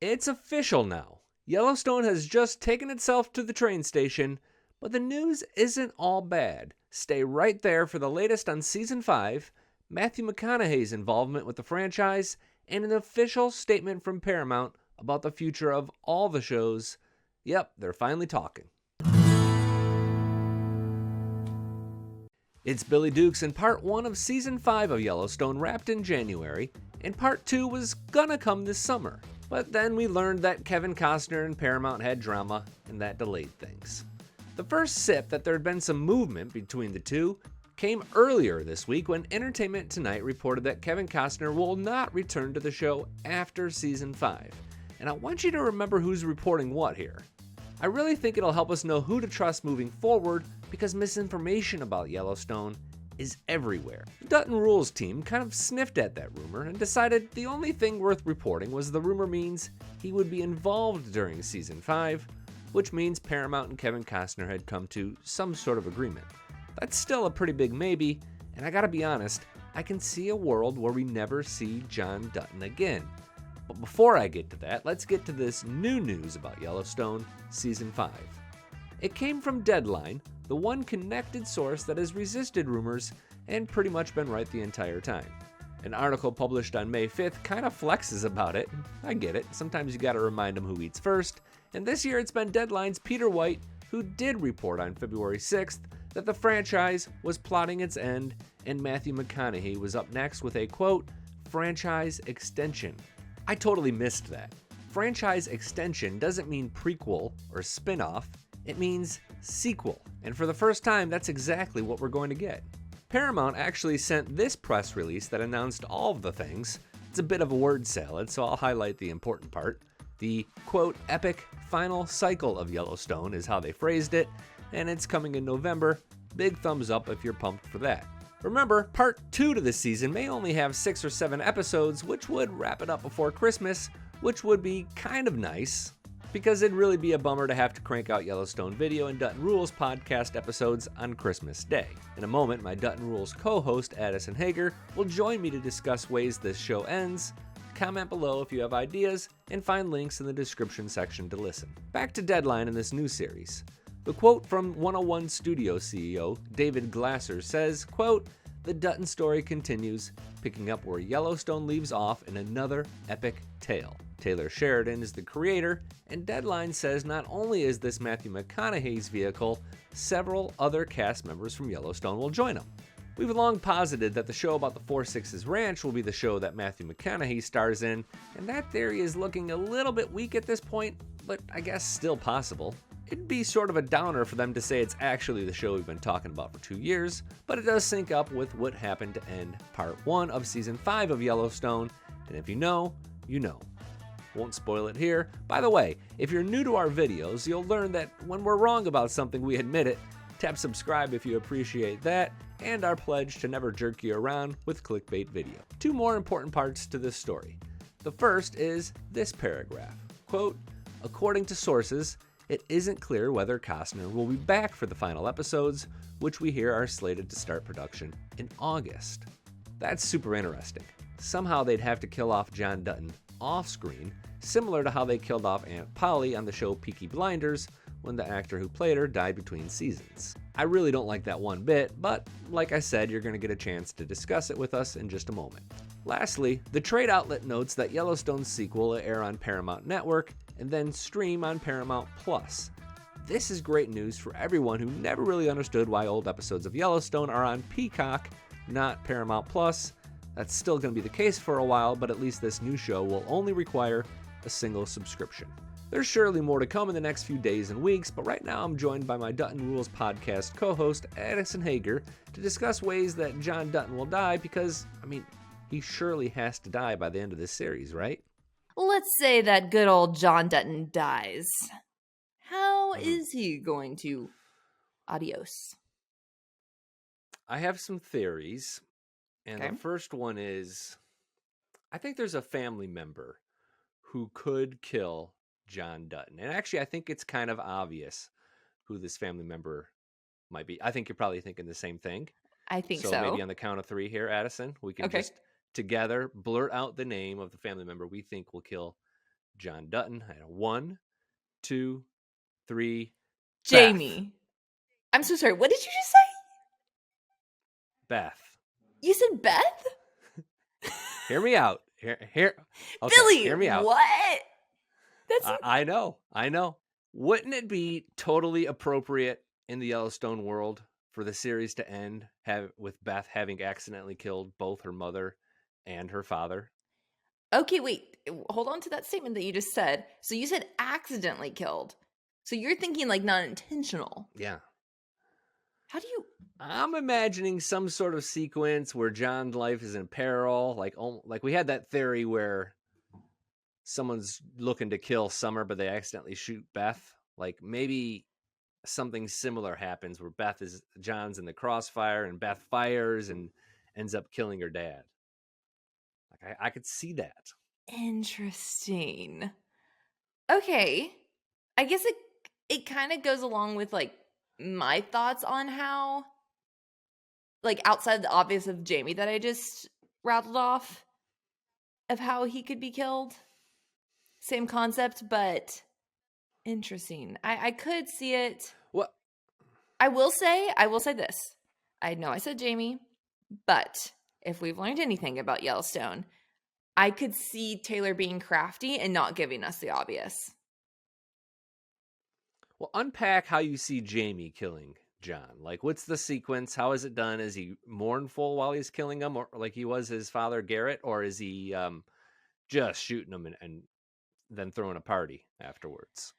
It's official now. Yellowstone has just taken itself to the train station, but the news isn't all bad. Stay right there for the latest on Season 5, Matthew McConaughey's involvement with the franchise, and an official statement from Paramount about the future of all the shows. Yep, they're finally talking. It's Billy Dukes, and Part 1 of Season 5 of Yellowstone wrapped in January, and Part 2 was gonna come this summer. But then we learned that Kevin Costner and Paramount had drama, and that delayed things. The first sip that there had been some movement between the two came earlier this week when Entertainment Tonight reported that Kevin Costner will not return to the show after Season 5. And I want you to remember who's reporting what here. I really think it'll help us know who to trust moving forward because misinformation about Yellowstone is everywhere. The Dutton Rules team kind of sniffed at that rumor and decided the only thing worth reporting was the rumor means he would be involved during Season 5, which means Paramount and Kevin Costner had come to some sort of agreement. That's still a pretty big maybe, and I gotta be honest, I can see a world where we never see John Dutton again. But before I get to that, let's get to this new news about Yellowstone Season 5. It came from Deadline, the one connected source that has resisted rumors and pretty much been right the entire time. An article published on May 5th kind of flexes about it. I get it, sometimes you gotta remind them who eats first, and this year it's been Deadline's Peter White who did report on February 6th that the franchise was plotting its end and Matthew McConaughey was up next with a, quote, franchise extension. I totally missed that. Franchise extension doesn't mean prequel or spin-off, it means sequel. And for the first time, that's exactly what we're going to get. Paramount actually sent this press release that announced all of the things. It's a bit of a word salad, so I'll highlight the important part. The, quote, epic final cycle of Yellowstone is how they phrased it, and it's coming in November. Big thumbs up if you're pumped for that. Remember, part 2 to this season may only have 6 or 7 episodes, which would wrap it up before Christmas, which would be kind of nice, because it'd really be a bummer to have to crank out Yellowstone video and Dutton Rules podcast episodes on Christmas Day. In a moment, my Dutton Rules co-host, Addison Hager, will join me to discuss ways this show ends. Comment below if you have ideas, and find links in the description section to listen. Back to Deadline in this new series. The quote from 101 Studio CEO David Glasser says, quote, the Dutton story continues, picking up where Yellowstone leaves off in another epic tale. Taylor Sheridan is the creator, and Deadline says not only is this Matthew McConaughey's vehicle, several other cast members from Yellowstone will join him. We've long posited that the show about the 4-6's ranch will be the show that Matthew McConaughey stars in, and that theory is looking a little bit weak at this point, but I guess still possible. It'd be sort of a downer for them to say it's actually the show we've been talking about for 2 years, but it does sync up with what happened to end Part 1 of Season 5 of Yellowstone, and if you know, you know. Won't spoil it here. By the way, if you're new to our videos, you'll learn that when we're wrong about something, we admit it. Tap subscribe if you appreciate that, and our pledge to never jerk you around with clickbait video. 2 more important parts to this story. The first is this paragraph. Quote, according to sources, it isn't clear whether Costner will be back for the final episodes, which we hear are slated to start production in August. That's super interesting. Somehow they'd have to kill off John Dutton off-screen, similar to how they killed off Aunt Polly on the show Peaky Blinders when the actor who played her died between seasons. I really don't like that one bit, but like I said, you're going to get a chance to discuss it with us in just a moment. Lastly, the trade outlet notes that Yellowstone's sequel will air on Paramount Network and then stream on Paramount Plus. This is great news for everyone who never really understood why old episodes of Yellowstone are on Peacock, not Paramount Plus. That's still going to be the case for a while, but at least this new show will only require a single subscription. There's surely more to come in the next few days and weeks, but right now I'm joined by my Dutton Rules podcast co-host, Addison Hager, to discuss ways that John Dutton will die because, he surely has to die by the end of this series, right? Let's say that good old John Dutton dies. How is he going to? Adios. I have some theories, and the first one is, I think there's a family member who could kill John Dutton. And actually, I think it's kind of obvious who this family member might be. I think you're probably thinking the same thing. I think so. So maybe on the count of 3 here, Addison, we can just together blurt out the name of the family member we think will kill John Dutton. I had a 1, 2, 3. Beth. Jamie. I'm so sorry. What did you just say? Beth. You said Beth? Hear me out. Here. Okay, Billy, hear me out. what? That's I know. Wouldn't it be totally appropriate in the Yellowstone world for the series to end with Beth having accidentally killed both her mother and her father? okay. Wait, hold on to that statement that you just said. So you said accidentally killed. So you're thinking like not intentional. Yeah. How do you? I'm imagining some sort of sequence where John's life is in peril, like we had that theory where someone's looking to kill Summer, but they accidentally shoot Beth. Like maybe something similar happens where John's in the crossfire and Beth fires and ends up killing her dad. Like I could see that. Interesting. Okay. I guess it kind of goes along with like my thoughts on how like outside the obvious of Jamie that I just rattled off of how he could be killed. Same concept, but interesting. I could see it. What? I will say this. I know I said Jamie, but if we've learned anything about Yellowstone, I could see Taylor being crafty and not giving us the obvious. Well, unpack how you see Jamie killing John. Like, what's the sequence? How is it done? Is he mournful while he's killing him, or like he was his father Garrett, or is he just shooting him and then throwing a party afterwards?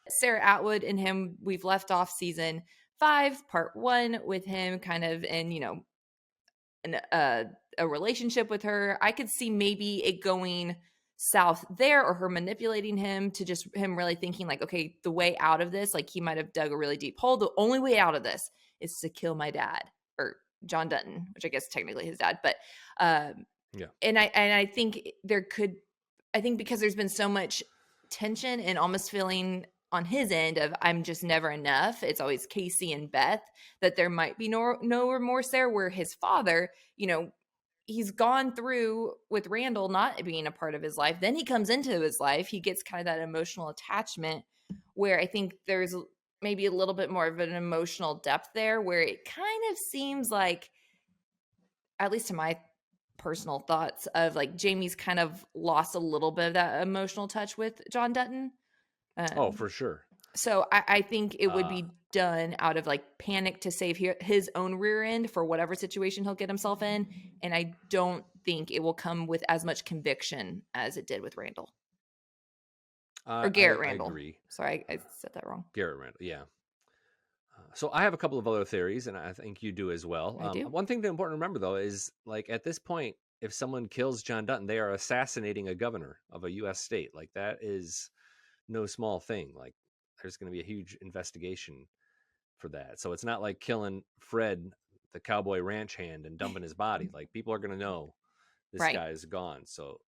Sarah Atwood and him, we've left off season 5, part 1, with him kind of in, a relationship with her. I could see maybe it going south there, or her manipulating him to just him really thinking like, okay, the way out of this, like he might have dug a really deep hole. The only way out of this is to kill my dad, or John Dutton, which I guess technically his dad. But Yeah. and I think I think because there's been so much tension and almost feeling on his end of I'm just never enough. It's always Casey and Beth, that there might be no remorse there, where his father, he's gone through with Randall not being a part of his life. Then he comes into his life. He gets kind of that emotional attachment where I think there's maybe a little bit more of an emotional depth there, where it kind of seems like, at least to my personal thoughts, of like Jamie's kind of lost a little bit of that emotional touch with John Dutton. For sure. So I think it would be done out of like panic to save his own rear end for whatever situation he'll get himself in. And I don't think it will come with as much conviction as it did with Randall. Or Garrett Randall. I agree. Sorry, I said that wrong. Garrett Randall, yeah. So I have a couple of other theories, and I think you do as well. I do. One thing that's important to remember, though, is like at this point, if someone kills John Dutton, they are assassinating a governor of a U.S. state. Like that is no small thing. Like there's going to be a huge investigation for that. So it's not like killing Fred, the cowboy ranch hand, and dumping his body. Like people are going to know this guy is gone. So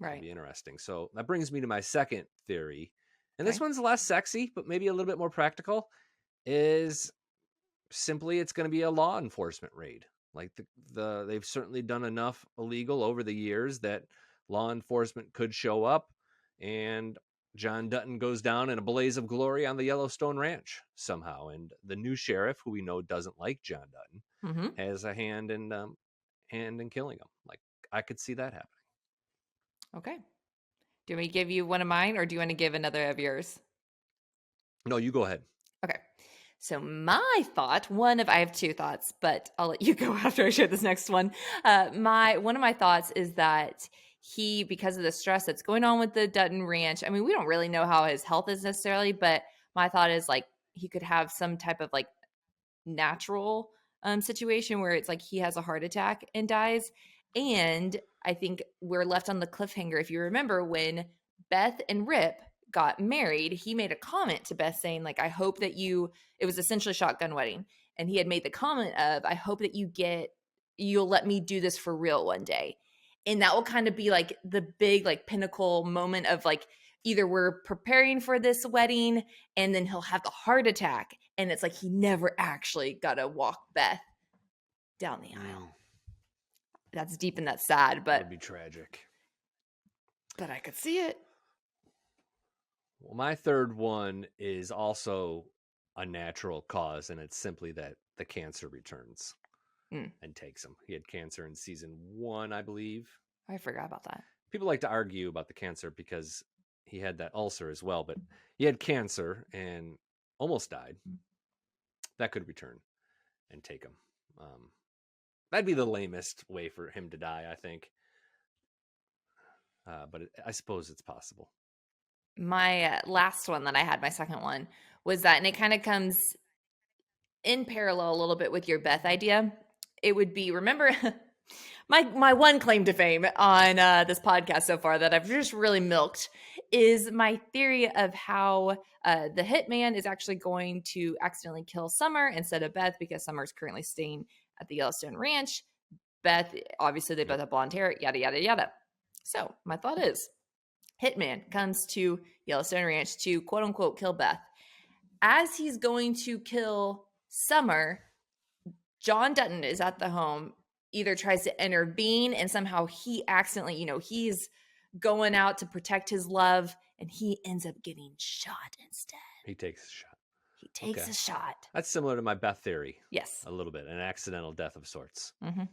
it'll be interesting. So that brings me to my second theory. And this one's less sexy, but maybe a little bit more practical, is simply it's going to be a law enforcement raid. Like they've certainly done enough illegal over the years that law enforcement could show up, and John Dutton goes down in a blaze of glory on the Yellowstone Ranch somehow. And the new sheriff, who we know doesn't like John Dutton, has a hand in killing him. Like I could see that happening. Okay. Do we give you one of mine, or do you want to give another of yours? No, you go ahead. Okay. So my thought, I have two thoughts, but I'll let you go after I share this next one. One of my thoughts is that he, because of the stress that's going on with the Dutton Ranch, I mean, we don't really know how his health is necessarily, but my thought is like he could have some type of like natural situation where it's like he has a heart attack and dies. And I think we're left on the cliffhanger. If you remember when Beth and Rip got married, he made a comment to Beth saying like, I hope that it was essentially shotgun wedding. And he had made the comment of, I hope that you'll let me do this for real one day. And that will kind of be like the big like pinnacle moment of like, either we're preparing for this wedding and then he'll have the heart attack. And it's like, he never actually got to walk Beth down the aisle. That's deep and that's sad, but it would be tragic. But I could see it. Well, my third one is also a natural cause, and it's simply that the cancer returns and takes him. He had cancer in season 1, I believe. I forgot about that. People like to argue about the cancer because he had that ulcer as well, but he had cancer and almost died. That could return and take him. That'd be the lamest way for him to die, I think. But I suppose it's possible. My last one that I had, my second one, was that, and it kind of comes in parallel a little bit with your Beth idea. It would be, remember, my one claim to fame on this podcast so far that I've just really milked is my theory of how the hitman is actually going to accidentally kill Summer instead of Beth because Summer's currently staying at the Yellowstone Ranch. Beth, obviously, they both have blonde hair, yada, yada, yada. So my thought is, hitman comes to Yellowstone Ranch to quote unquote kill Beth. As he's going to kill Summer, John Dutton is at the home, either tries to intervene and somehow he accidentally, he's going out to protect his love and he ends up getting shot instead. He takes a shot. He takes a shot. That's similar to my Beth theory. Yes. A little bit. An accidental death of sorts. Mm-hmm.